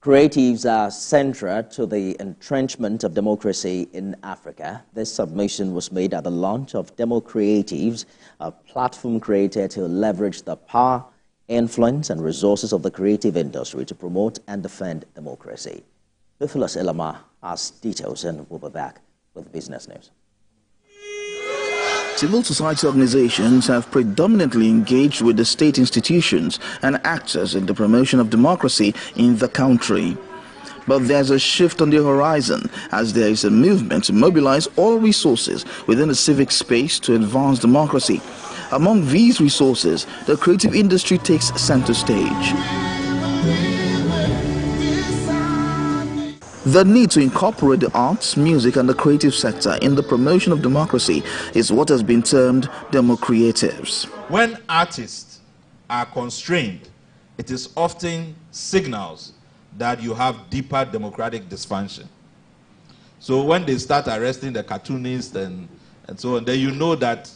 Creatives are central to the entrenchment of democracy in Africa. This submission was made at the launch of Demo Creatives, a platform created to leverage the power, influence, and resources of the creative industry to promote and defend democracy. Theophilus Ilama has details, and we'll be back with business news. Civil society organizations have predominantly engaged with the state institutions and actors in the promotion of democracy in the country. But there's a shift on the horizon as there is a movement to mobilize all resources within the civic space to advance democracy. Among these resources, the creative industry takes center stage. The need to incorporate the arts, music, and the creative sector in the promotion of democracy is what has been termed Demo Creatives. When artists are constrained, it is often signals that you have deeper democratic dysfunction. So when they start arresting the cartoonists and so on, then you know that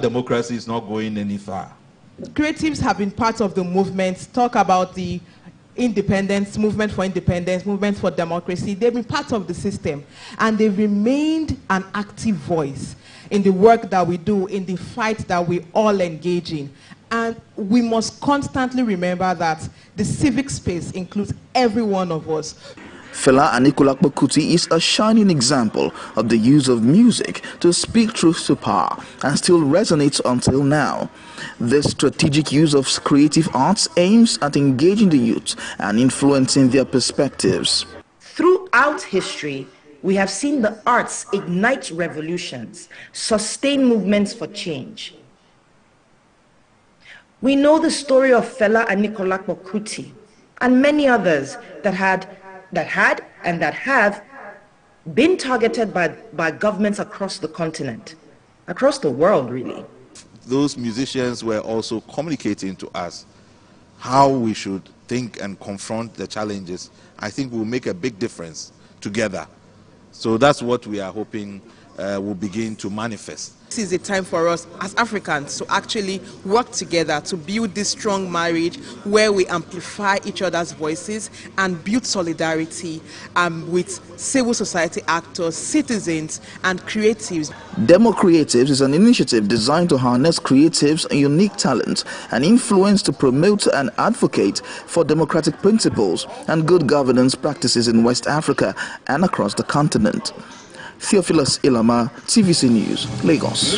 democracy is not going any far. Creatives have been part of the movement, talk about the independence, movement for democracy. They've been part of the system, and they've remained an active voice in the work that we do, in the fight that we all engage in. And we must constantly remember that the civic space includes every one of us. Fela Anikulapo Kuti is a shining example of the use of music to speak truth to power and still resonates until now. This strategic use of creative arts aims at engaging the youth and influencing their perspectives. Throughout history, we have seen the arts ignite revolutions, sustain movements for change. We know the story of Fela Anikulapo Kuti and many others that have been targeted by governments across the continent, across the world, really. Those musicians were also communicating to us how we should think and confront the challenges. I think will make a big difference together. So that's what we are hoping will begin to manifest. This is a time for us as Africans to actually work together to build this strong marriage where we amplify each other's voices and build solidarity with civil society actors, citizens, and creatives. Demo Creatives is an initiative designed to harness creatives' unique talent and influence to promote and advocate for democratic principles and good governance practices in West Africa and across the continent. Theophilus Ilama, TVC News, Lagos.